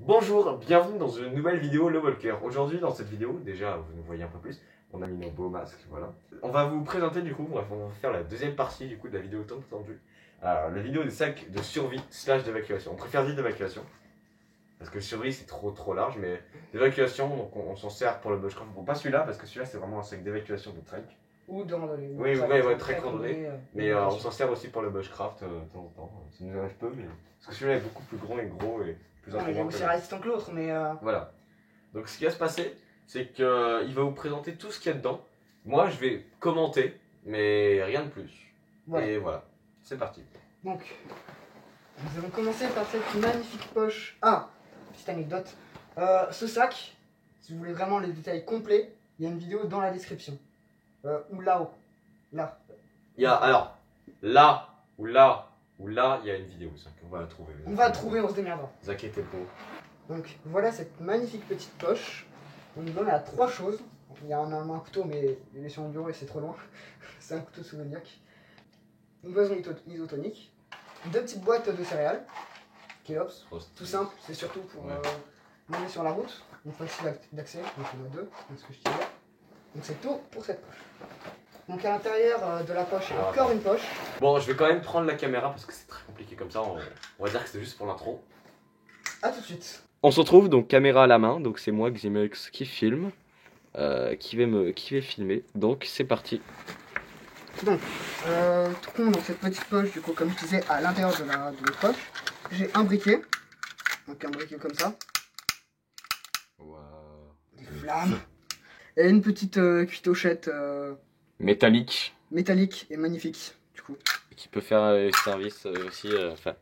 Bonjour, bienvenue dans une nouvelle vidéo Le Walker. Aujourd'hui dans cette vidéo, déjà vous nous voyez un peu plus, on a mis nos beaux masques, voilà. On va vous présenter du coup, on va faire la deuxième partie du coup de la vidéo tant attendue. La vidéo des sacs de survie slash d'évacuation. On préfère dire d'évacuation, parce que survie c'est trop large, mais d'évacuation, donc on s'en sert pour le bushcraft. Bon pas celui-là, parce que celui-là c'est vraiment un sac d'évacuation de trek. Ou de randonnée. Oui, ouais, trek randonnée. Mais on s'en s'en sert aussi pour le bushcraft de temps en temps. Ça nous arrive peu, mais... Parce que celui-là est beaucoup plus grand et gros et plus il est aussi résistant que l'autre, mais... Voilà. Donc ce qui va se passer, c'est qu'il va vous présenter tout ce qu'il y a dedans. Moi, je vais commenter, mais rien de plus. Voilà. Et voilà, c'est parti. Donc, nous allons commencer par cette magnifique poche. Ah, petite anecdote. Ce sac, si vous voulez vraiment les détails complets, il y a une vidéo dans la description. Ou là-haut. Là. Il y a, alors, là, ou là, il y a une vidéo, ça, on va la trouver. On va la trouver, on se démerdera. Ne vous inquiétez pas. Donc, voilà cette magnifique petite poche. On nous donne à 3 choses. Il y a un couteau, mais il est sur mon bureau et c'est trop loin. C'est un couteau souveniac. Une boisson isotonique. 2 petites boîtes de céréales. Kellogg's. Tout simple, c'est surtout pour manger sur la route. Donc facile d'accès, donc on a 2, c'est ce que je disais. Donc c'est tout pour cette poche. Donc à l'intérieur de la poche, il y a encore une poche. Bon, je vais quand même prendre la caméra parce que c'est très compliqué comme ça. On va dire que c'est juste pour l'intro. A tout de suite. On se retrouve donc caméra à la main, donc c'est moi Ximex qui filme, qui vais filmer. Donc c'est parti. Donc, tout con dans cette petite poche, du coup, comme je disais, à l'intérieur de la poche, j'ai un briquet. Donc un briquet comme ça. Wow. Des flammes. Et une petite cuitochette Métallique. métallique et magnifique, du coup. Qui peut faire service aussi, enfin,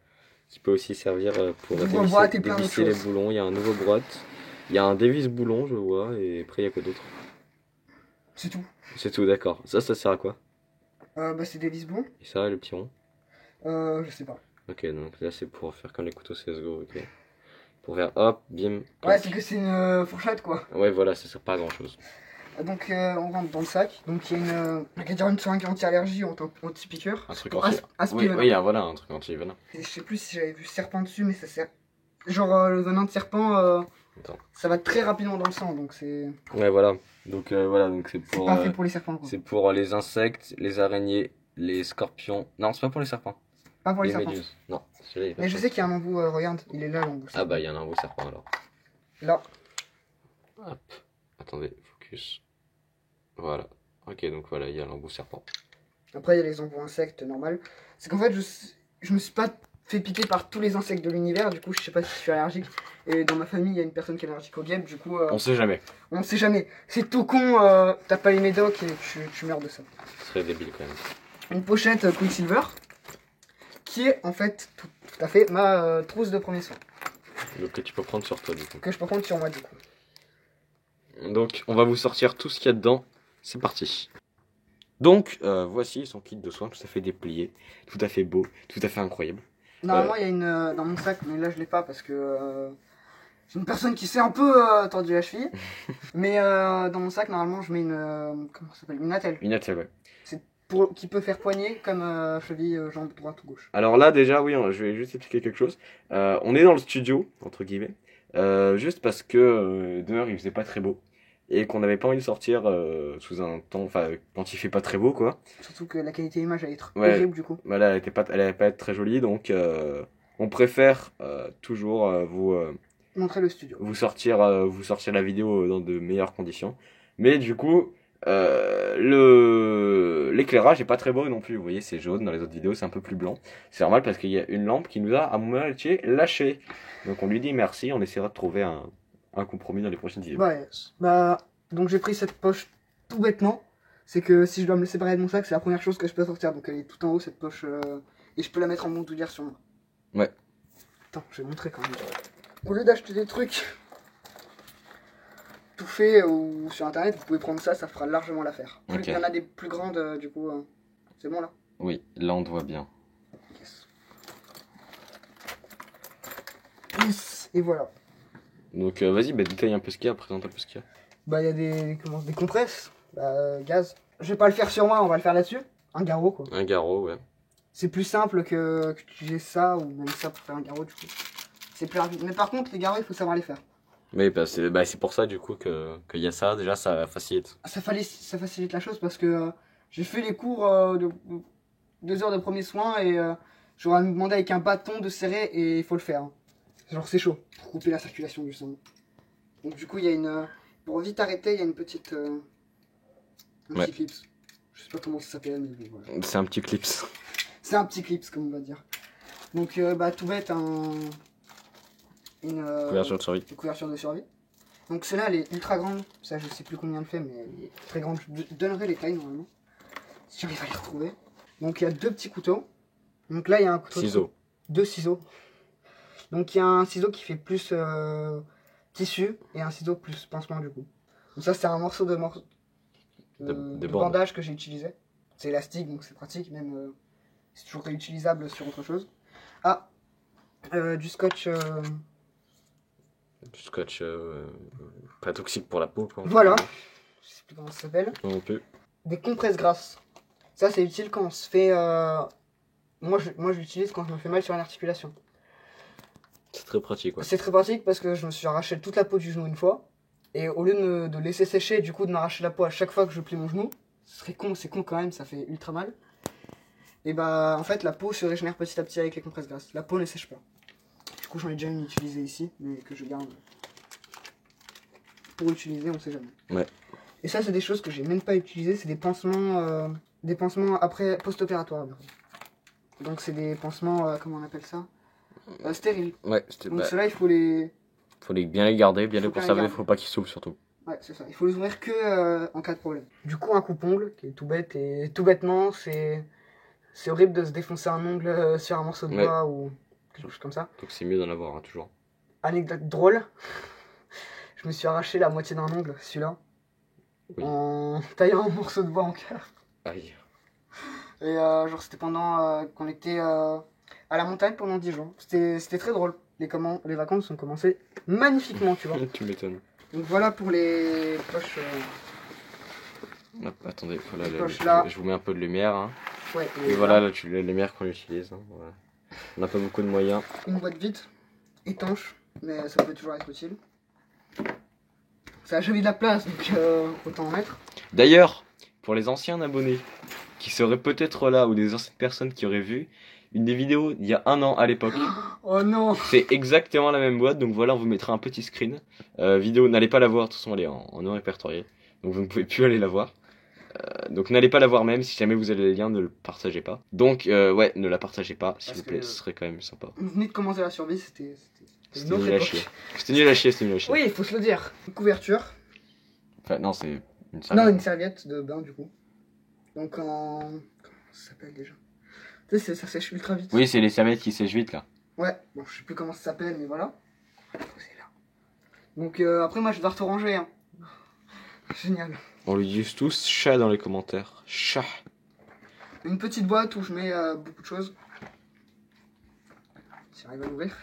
qui peut aussi servir pour dévisser les boulons. Il y a un nouveau boîte, il y a un dévisse-boulon, je vois, et après il y a quoi d'autre? C'est tout. C'est tout, d'accord. Ça sert à quoi? C'est des vis-boulons. Et ça, le petit rond? Je sais pas. Ok, donc là c'est pour faire comme les couteaux CSGO, ok. Pour faire hop, bim. Ouais, c'est que c'est une fourchette quoi. Ouais, voilà, ça sert pas à grand chose. Donc on rentre dans le sac. Donc il y a une seringue anti-allergie ou anti-piqûre. Un truc anti-venin. Oui, voilà, un truc anti-venin. Je sais plus si j'avais vu serpent dessus, mais ça sert. Genre le venin de serpent, ça va très rapidement dans le sang, donc c'est. Ouais, voilà. Donc donc c'est pour. Pas fait pour les serpents quoi. C'est pour les insectes, les araignées, les scorpions. Non, c'est pas pour les serpents. Pas pour les serpents. Méduses. Non, celui-là, il est pas. Mais je sais qu'il y a un embout, regarde, il est là l'embout. Ah bah il y a un embout serpent alors. Là. Hop. Attendez, focus. Voilà. Ok, donc voilà, il y a l'embout serpent. Après, il y a les embouts insectes normal. C'est qu'en fait, je me suis pas fait piquer par tous les insectes de l'univers. Du coup, je sais pas si je suis allergique. Et dans ma famille, il y a une personne qui est allergique aux guêpes. Du coup, on sait jamais. On sait jamais. C'est tout con. T'as pas les médocs et tu meurs de ça. Ce serait débile quand même. Une pochette Quicksilver. Qui est en fait tout à fait ma trousse de premier soin. Donc que tu peux prendre sur toi du coup. Que je peux prendre sur moi du coup. Donc on va vous sortir tout ce qu'il y a dedans. C'est parti. Donc voici son kit de soins tout à fait déplié, tout à fait beau, tout à fait incroyable. Normalement il y a une dans mon sac, mais là je l'ai pas parce que j'ai une personne qui s'est un peu tordue la cheville. Mais dans mon sac normalement je mets une comment ça s'appelle, une attelle. Une attelle, ouais. Qui peut faire poignet comme cheville, jambe droite ou gauche. Alors là déjà oui, je vais juste expliquer quelque chose. On est dans le studio entre guillemets, juste parce que dehors il faisait pas très beau. Et qu'on n'avait pas envie de sortir sous un temps, enfin quand il fait pas très beau quoi. Surtout que la qualité image elle est horrible du coup. Voilà, elle allait pas être très jolie, donc on préfère toujours vous montrer le studio. Vous sortir la vidéo dans de meilleures conditions. Mais du coup, l'éclairage est pas très beau non plus. Vous voyez, c'est jaune, dans les autres vidéos c'est un peu plus blanc. C'est normal parce qu'il y a une lampe qui nous a à moitié lâché. Donc on lui dit merci, on essaiera de trouver un compromis dans les prochaines vidéos. Ouais, donc j'ai pris cette poche tout bêtement. C'est que si je dois me le séparer de mon sac, c'est la première chose que je peux sortir. Donc elle est tout en haut cette poche et je peux la mettre en bandoulière sur moi. Ouais. Attends, je vais montrer quand même. Au lieu d'acheter des trucs tout faits ou sur internet, vous pouvez prendre ça, ça fera largement l'affaire. Okay. Il y en a des plus grandes du coup. C'est bon là? Oui, là on te voit bien. Yes. Et voilà. Donc vas-y, détaille un peu ce qu'il y a, présente un peu ce qu'il y a. Il y a des compresses, gaz. Je vais pas le faire sur moi, on va le faire là-dessus. Un garrot quoi. Un garrot, ouais. C'est plus simple que j'ai ça ou même ça pour faire un garrot du coup. c'est plus rapide. Mais par contre, les garrots, il faut savoir les faire. Oui, c'est pour ça du coup qu'il y a ça, déjà ça facilite. Ça facilite la chose parce que j'ai fait les cours de 2 heures de premiers soins et j'aurais demandé avec un bâton de serrer et il faut le faire. Hein. Genre c'est chaud pour couper la circulation du sang. Donc du coup il y a une... pour vite arrêter, il y a une petite... un petit clips. Je sais pas comment ça s'appelle mais bon, voilà. C'est un petit clips. C'est un petit clips comme on va dire. Donc tout bête une Couverture de survie. Une couverture de survie. Donc celle-là elle est ultra grande. Ça je sais plus combien elle fait mais elle est très grande. Je donnerai les tailles normalement. Si j'arrive à les retrouver. Donc il y a 2 petits couteaux. Donc là il y a un couteau. Ciseaux. 2 ciseaux. Donc il y a un ciseau qui fait plus tissu et un ciseau plus pansement du coup. Donc ça c'est un morceau de bandage que j'ai utilisé. C'est élastique donc c'est pratique même c'est toujours réutilisable sur autre chose. Ah du scotch. Du scotch pas toxique pour la peau quoi. Voilà. Je sais plus comment ça s'appelle. Non plus. Des compresses grasses. Ça c'est utile quand on se fait... Moi je l'utilise quand je me fais mal sur une articulation. C'est très pratique quoi. C'est très pratique parce que je me suis arraché toute la peau du genou une fois. Et au lieu de laisser sécher, du coup de m'arracher la peau à chaque fois que je plie mon genou, ce serait con, c'est con quand même, ça fait ultra mal. Et bah en fait la peau se régénère petit à petit avec les compresses grasses. La peau ne sèche pas. Du coup j'en ai déjà une utilisée ici, mais que je garde pour utiliser, on sait jamais. Ouais. Et ça c'est des choses que j'ai même pas utilisées, c'est des pansements après post-opératoires. Donc c'est des pansements, comment on appelle ça, stériles. Ouais, donc ceux-là il faut les... Faut bien les garder, bien les conserver, faut pas qu'ils s'ouvrent surtout. Ouais c'est ça, il faut les ouvrir que en cas de problème. Du coup un coupe-ongle, qui est tout bête et tout bêtement, c'est horrible de se défoncer un ongle sur un morceau de bois ou quelque chose comme ça. Donc c'est mieux d'en avoir hein, toujours. Anecdote drôle, je me suis arraché la moitié d'un ongle, celui-là, en taillant un morceau de bois en cœur. Aïe. Et genre c'était pendant qu'on était à la montagne pendant 10 jours. C'était très drôle. Les vacances ont commencé magnifiquement, tu vois. Tu m'étonnes. Donc voilà pour les poches. Hop, attendez, voilà, là. je vous mets un peu de lumière. Hein. Ouais, et voilà la lumière qu'on utilise. Hein, voilà. On n'a pas beaucoup de moyens. Une boîte vide, étanche, mais ça peut toujours être utile. Ça a joli de la place, donc autant en mettre. D'ailleurs, pour les anciens abonnés qui seraient peut-être là, ou des anciennes personnes qui auraient vu une des vidéos il y a 1 an à l'époque. Oh non! C'est exactement la même boîte, donc voilà, on vous mettra un petit screen. Vidéo, n'allez pas la voir, de toute façon elle est en non répertorié, donc vous ne pouvez plus aller la voir. Donc n'allez pas la voir même, si jamais vous avez les liens, ne le partagez pas. Donc ouais, ne la partagez pas, s'il vous plaît, ce serait quand même sympa. Vous venez de commencer la survie, c'était nul à chier. C'était nul à chier, c'était nul à chier. Oui, il faut se le dire. Une couverture. Enfin non, c'est une serviette. Non, une serviette de bain du coup. Donc en... Comment ça s'appelle déjà? Tu sais, ça sèche ultra vite. Oui, c'est les serviettes qui sèchent vite là. Ouais, bon, je sais plus comment ça s'appelle, mais voilà. C'est là. Donc après, moi, je dois tout ranger. Hein. Génial. On lui dit tous chat dans les commentaires. Chat. Une petite boîte où je mets beaucoup de choses. Si j'arrive à l'ouvrir.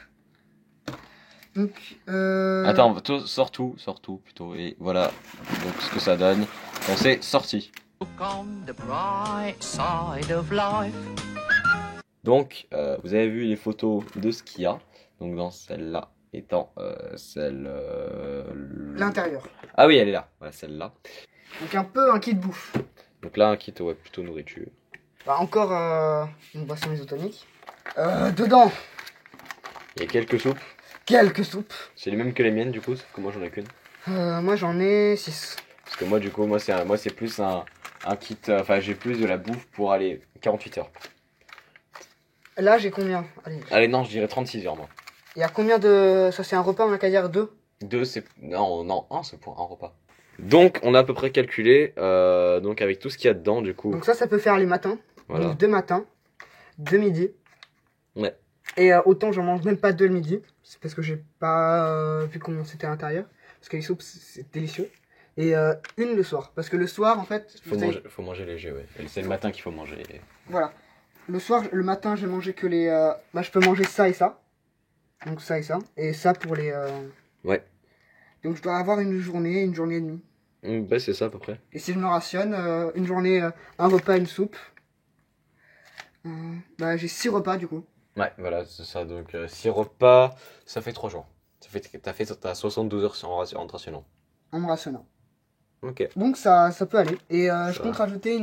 Donc, Attends, sors tout plutôt. Et voilà donc ce que ça donne quand c'est sorti. Donc, vous avez vu les photos de ce qu'il y a. Donc, dans celle-là étant celle... l'intérieur. Ah oui, elle est là. Voilà, celle-là. Donc, un peu un kit bouffe. Donc là, un kit, ouais, plutôt nourriture. Bah, encore une boisson isotonique. Dedans, il y a quelques soupes. Quelques soupes. C'est les mêmes que les miennes, du coup, sauf que moi, j'en ai qu'une. Moi, j'en ai 6. Parce que moi, du coup, moi c'est plus un kit... Enfin, j'ai plus de la bouffe pour aller 48 heures. Là, j'ai combien? Allez, non, je dirais 36 heures, moi. Il y a combien de... Ça, c'est un repas, on a qu'à dire 2? 2, c'est... Non, 1, c'est pour un repas. Donc, on a à peu près calculé, donc avec tout ce qu'il y a dedans, du coup. Donc ça peut faire les matins. Voilà. Donc 2 matins, 2 midis. Ouais. Et autant, j'en mange même pas 2 le midi. C'est parce que j'ai pas vu comment c'était à l'intérieur. Parce que les soupes, c'est délicieux. Et une le soir. Parce que le soir, en fait... Faut manger léger, ouais. C'est le matin qu'il faut manger. Voilà. Le soir, le matin, j'ai mangé que les... je peux manger ça et ça. Donc ça et ça. Et ça pour les... Ouais. Donc je dois avoir une journée et demie. Bah c'est ça à peu près. Et si je me rationne, une journée, un repas, une soupe. J'ai 6 repas du coup. Ouais, voilà, c'est ça. Donc 6 repas, ça fait 3 jours. T'as 72 heures en te rationnant. en me rationnant. Ok. Donc ça peut aller. Et je Ça compte va. rajouter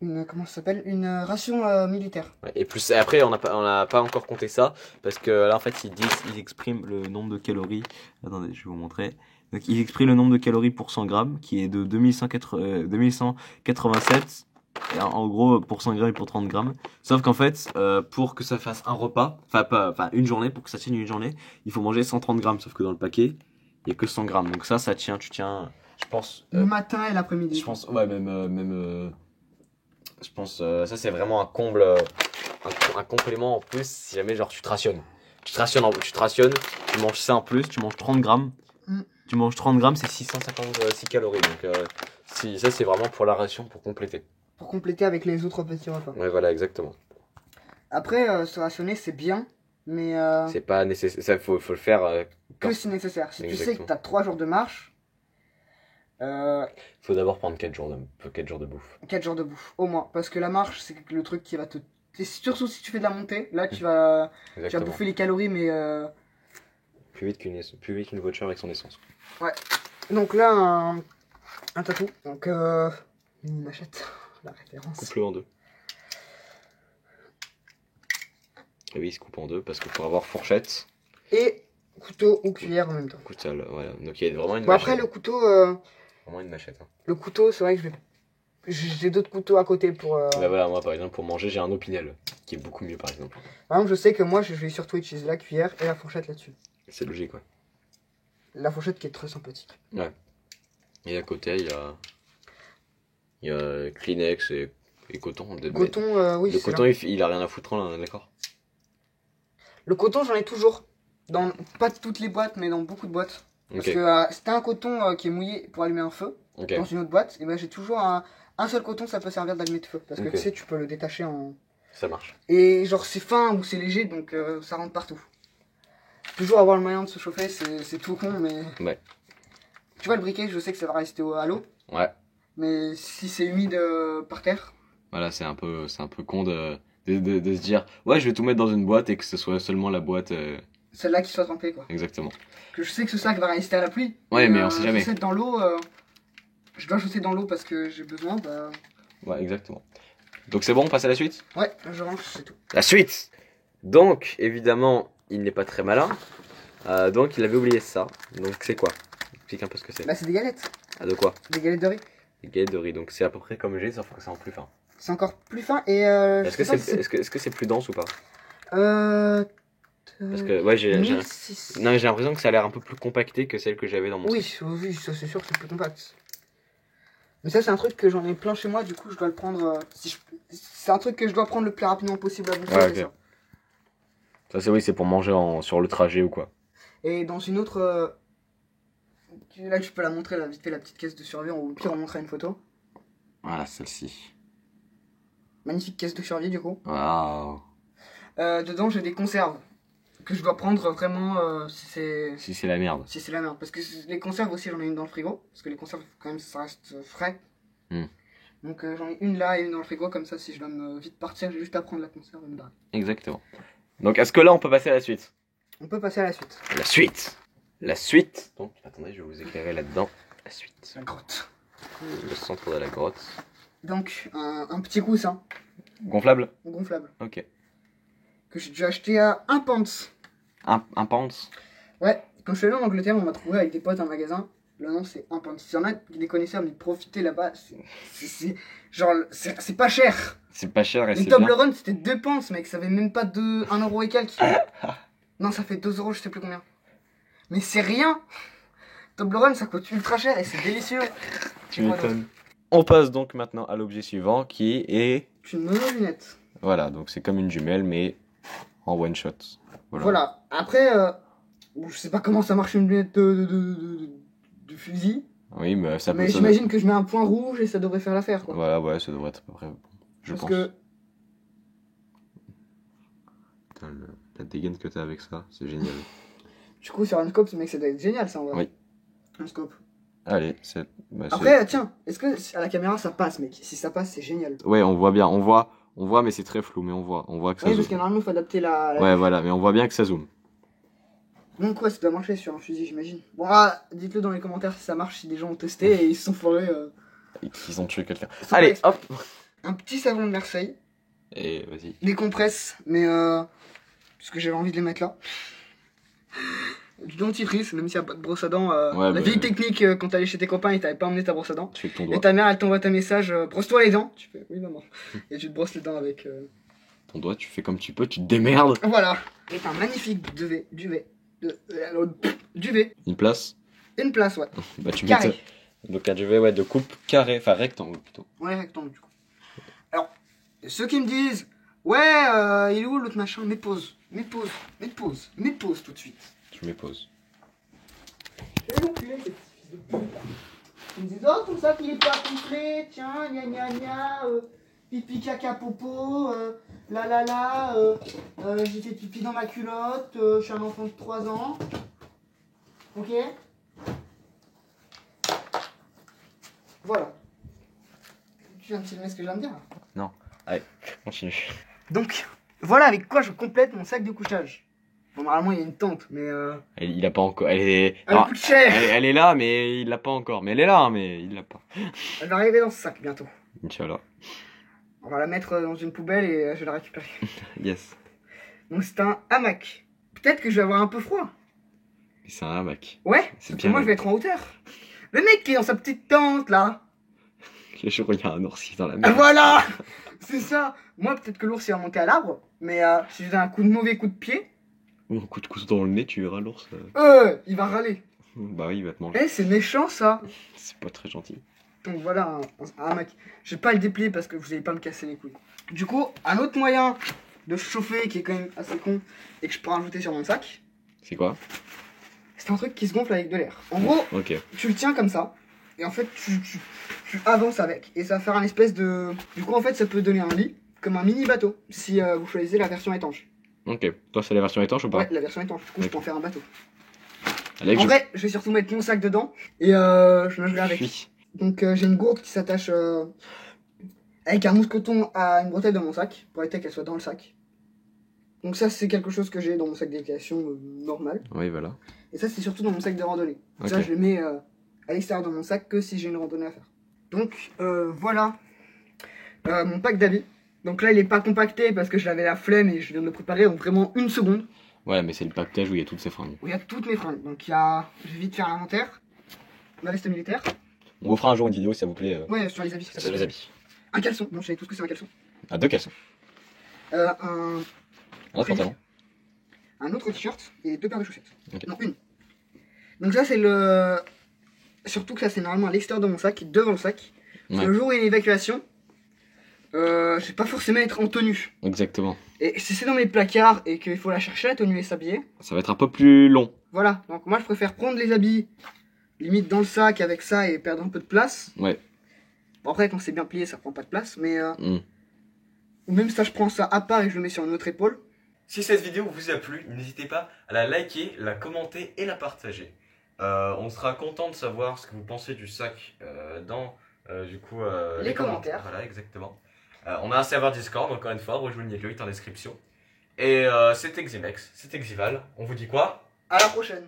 comment ça s'appelle? Une ration militaire. Ouais, et plus, et après, on n'a pas encore compté ça, parce que là, en fait, ils expriment le nombre de calories. Attendez, je vais vous montrer. Donc, ils expriment le nombre de calories pour 100 grammes, qui est de 2187. Et en gros, pour 100 grammes et pour 30 grammes. Sauf qu'en fait, pour que ça fasse un repas, enfin une journée, pour que ça tienne une journée, il faut manger 130 grammes. Sauf que dans le paquet, il n'y a que 100 grammes. Donc ça tient, tu tiens, je pense. Le matin et l'après-midi. Je pense, ouais, je pense, ça c'est vraiment un comble, un complément en plus si jamais genre tu te rationnes. Tu manges ça en plus, tu manges 30 grammes. Mm. Tu manges 30 grammes, c'est 656 calories. Donc si, ça c'est vraiment pour la ration, pour compléter. Pour compléter avec les autres petits repas. Ouais, voilà, exactement. Après, se rationner, c'est bien, mais C'est pas nécessaire, ça faut le faire. que si nécessaire. Si tu sais que Exactement. tu as 3 jours de marche, Faut d'abord prendre 4 jours de bouffe. 4 jours de bouffe, au moins. Parce que la marche, c'est le truc qui va te... et surtout si tu fais de la montée, là tu vas Exactement. bouffer les calories, mais... Plus vite qu'une voiture avec son essence. Donc là, un tatou. Donc, une machette, la référence. Coupe-le en deux. Et oui, il se coupe en deux parce que pour avoir fourchette, Et couteau ou cuillère en même temps. couteau, voilà. Donc il y a vraiment une Bon, après, machette. le couteau, Vraiment une machette. Hein. c'est vrai que j'ai d'autres couteaux à côté pour... Bah voilà, moi par exemple, pour manger, j'ai un Opinel qui est beaucoup mieux par exemple. Par exemple, je sais que moi, je vais surtout utiliser la cuillère et la fourchette là-dessus. C'est logique, ouais. La fourchette qui est très sympathique. Et à côté, il y a Kleenex et coton. Coton, oui, Le c'est coton, là. il a rien à foutre, là, d'accord. Le coton, j'en ai toujours. Dans pas toutes les boîtes, mais dans beaucoup de boîtes. Parce Ok, que c'était un coton qui est mouillé pour allumer un feu. ok. Dans une autre boîte, et ben j'ai toujours un seul coton, ça peut servir d'allumer de feu. Parce que Ok. tu sais, tu peux le détacher en... Ça marche. Et genre c'est fin ou c'est léger, donc ça rentre partout. Toujours avoir le moyen de se chauffer, c'est tout con, mais... Ouais. Tu vois le briquet, je sais que ça va rester à l'eau. Ouais. Mais si c'est humide par terre... Voilà, c'est un peu con de se dire, ouais, je vais tout mettre dans une boîte et que ce soit seulement la boîte. Celle-là qui soit trempée, quoi. Exactement. Que je sais que ce sac va résister à la pluie. Ouais, mais on sait jamais. Je dans l'eau, je dois jeter dans l'eau parce que j'ai besoin, bah... Ouais, exactement. Donc c'est bon, on passe à la suite? Ouais, je range, c'est tout. La suite! Donc, évidemment, il n'est pas très malin. Donc, il avait oublié ça. Donc, c'est quoi? Explique un peu ce que c'est. Bah c'est des galettes. Ah, de quoi? Des galettes de riz. Des galettes de riz. Donc, c'est à peu près comme j'ai, sauf que c'est en plus fin. C'est encore plus fin et... Est-ce que je sais pas si est-ce que c'est plus dense ou pas? Parce c'est... que, ouais, j'ai 1006. non, j'ai l'impression que ça a l'air un peu plus compacté que celle que j'avais dans mon sac. Oui, oui, ça c'est sûr que c'est plus compact. Mais ça c'est un truc que j'en ai plein chez moi, du coup je dois le prendre... C'est un truc que je dois prendre le plus rapidement possible à bouffer, Ouais, c'est ok. ça. Ça, c'est oui, c'est pour manger sur le trajet ou quoi. Et dans une autre... Là tu peux la montrer, là, vite fait, la petite caisse de survie, ou au pire on montrera une photo. Voilà, celle-ci. Magnifique caisse de survie du coup. Waouh. Dedans j'ai des conserves. Que je dois prendre vraiment si c'est... Si c'est la merde. Si c'est la merde. Parce que les conserves aussi, j'en ai une dans le frigo. Parce que les conserves, quand même, ça reste frais. Hmm. Donc j'en ai une là et une dans le frigo. Comme ça, si je dois me vite partir, j'ai juste à prendre la conserve et me barrer. Exactement. Donc, est-ce que là, on peut passer à la suite? On peut passer à la suite. La suite. La suite. Donc, attendez, je vais vous éclairer là-dedans. La suite. La grotte. Le centre de la grotte. Donc, un petit coussin Gonflable? gonflable. Ok. Que j'ai dû acheter à 1 pence. Un pants? Ouais, quand je suis allé en Angleterre, on m'a trouvé avec des potes un magasin. Le nom c'est 1 pence. S'il y en a des connaisseurs, mais profitez là-bas. Genre, c'est pas cher. C'est pas cher et Les c'est bien. Toblerone c'était 2 pence, mec. Ça fait même pas 1 euro et quelques. Non, ça fait 2 euros, je sais plus combien. Mais c'est rien. Toblerone ça coûte ultra cher et c'est délicieux. Tu m'étonnes. On passe donc maintenant à l'objet suivant qui est... Une monolunette. Voilà, donc c'est comme une jumelle mais en one shot. Voilà. Après, je sais pas comment ça marche une lunette de fusil. Oui, mais ça peut... Mais j'imagine que je mets un point rouge et ça devrait faire l'affaire, quoi. Voilà, ouais, ça devrait être à peu près bon. Je Parce pense. que Putain, la dégaine que t'as avec ça, c'est génial. du coup, sur un scope, mec, ça doit être génial, ça, en vrai. Oui. Un scope. Allez, Après, tiens, est-ce que à la caméra ça passe, mec? Si ça passe, c'est génial. Ouais, on voit bien, on voit On voit, mais c'est très flou, mais on voit que ça Oui, zoome. parce que normalement, il faut adapter la... Ouais, voilà, mais on voit bien que ça zoome. Donc ouais, ça doit marcher sur un fusil, j'imagine. Bon, ah, dites-le dans les commentaires si ça marche, si des gens ont testé et ils se sont foirés. Ils ont tué quelqu'un. Sans Allez, exprès. hop. Un petit savon de Marseille, Et vas-y. des compresses, mais parce que j'avais envie de les mettre là. Du dentifrice, même s'il n'y a pas de brosse à dents. Ouais, la bah, vieille technique quand t'allais chez tes copains et t'avais pas emmené ta brosse à dents. Tu fais avec ton Et doigt. ta mère, elle t'envoie ta message, brosse-toi les dents. Tu fais, oui maman. Et tu te brosses les dents avec... Ton doigt, tu fais comme tu peux, tu te démerdes. Voilà. C'est un magnifique duvet. Une place. Une place, ouais. Bah, tu mets Carré. ça. Donc un duvet, ouais, de coupe carré, enfin rectangle plutôt. Ouais, rectangle du coup. Alors, ceux qui me disent, ouais, il est où l'autre machin? Mets pause tout de suite. Tu mets pause. Je vais l'enculer, ces petits fils de pute. Ils me disent, oh, ton sac il est pas complet, tiens, gna gna gna, pipi caca popo, j'ai fait pipi dans ma culotte, je suis un enfant de 3 ans. Ok? Voilà. Tu viens de filmer ce que je viens de dire? Non. Allez, continue. Donc, voilà avec quoi je complète mon sac de couchage. Bon, normalement, il y a une tente, mais Il a pas encore. Elle est. elle coûte cher. Elle est là, mais il l'a pas encore. Mais elle est là, hein, mais il l'a pas. Elle va arriver dans ce sac bientôt. Inch'Allah. On va la mettre dans une poubelle et je vais la récupérer. Yes. Donc, c'est un hamac. Peut-être que je vais avoir un peu froid. C'est un hamac. Ouais, C'est parce que bien. moi, je vais être en hauteur. Le mec qui est dans sa petite tente, là. Le jour où il y a un ours dans la Ah, mer. voilà. C'est ça. Moi, peut-être que l'ours, il va monter à l'arbre. Mais si je donne un mauvais coup de pied, Ou un coup de couteau dans le nez, tu verras l'ours. il va râler. Bah oui, il va te manger. Eh, c'est méchant, ça. C'est pas très gentil. Donc voilà un hamac. Je vais pas le déplier parce que vous allez pas me casser les couilles. Du coup, un autre moyen de chauffer qui est quand même assez con et que je pourrais rajouter sur mon sac, C'est quoi? c'est un truc qui se gonfle avec de l'air. En gros, Ok. tu le tiens comme ça et en fait tu avances avec et ça va faire un espèce de... Du coup en fait ça peut donner un lit comme un mini bateau si vous choisissez la version étanche. Ok. Toi, c'est la version étanche ou pas? Ouais, la version étanche. Du coup je peux en faire un bateau. Allez, En vrai, je vais surtout mettre mon sac dedans et je nagerai avec. Fuis. Donc j'ai une gourde qui s'attache avec un mousqueton à une bretelle dans mon sac pour éviter qu'elle soit dans le sac. Donc ça c'est quelque chose que j'ai dans mon sac d'équitation normal. Oui, voilà. Et ça c'est surtout dans mon sac de randonnée. Ok. Ça je le mets à l'extérieur de mon sac que si j'ai une randonnée à faire. Donc voilà mon pack d'habits. Donc là il est pas compacté parce que j'avais la flemme et je viens de le préparer en vraiment une seconde. Ouais, mais c'est le paquetage où il y a toutes ces fringues. Où il y a toutes mes fringues. Donc il y a... Je vais vite faire l'inventaire. Ma veste militaire. On vous fera un jour une vidéo si ça vous plaît. Ouais, sur les habits. C'est les habits. Un caleçon. Bon, je savais tout ce que c'est un caleçon. Ah, 2 caleçons. Un Un autre pantalon. un autre t-shirt et 2 paires de chaussettes. Ok. Non, une. Donc ça c'est le... Surtout que ça c'est normalement à l'extérieur de mon sac, devant le sac. Parce que Ouais. le jour où il y a une évacuation, je vais pas forcément être en tenue. Exactement. Et si c'est dans mes placards et qu'il faut la chercher la tenue et s'habiller, Ça va être un peu plus long. voilà. Donc moi je préfère prendre les habits limite dans le sac avec ça et perdre un peu de place. Ouais. Bon, après quand c'est bien plié ça prend pas de place, mais Mm. ou même ça je prends ça à part et je le mets sur une autre épaule. Si cette vidéo vous a plu, n'hésitez pas à la liker, la commenter et la partager. On sera content de savoir ce que vous pensez du sac dans Les commentaires. Voilà, exactement. On a un serveur Discord, encore une fois, rejoignez-le, il est en description. Et c'était Ximex, c'était Xival. On vous dit quoi? À la prochaine.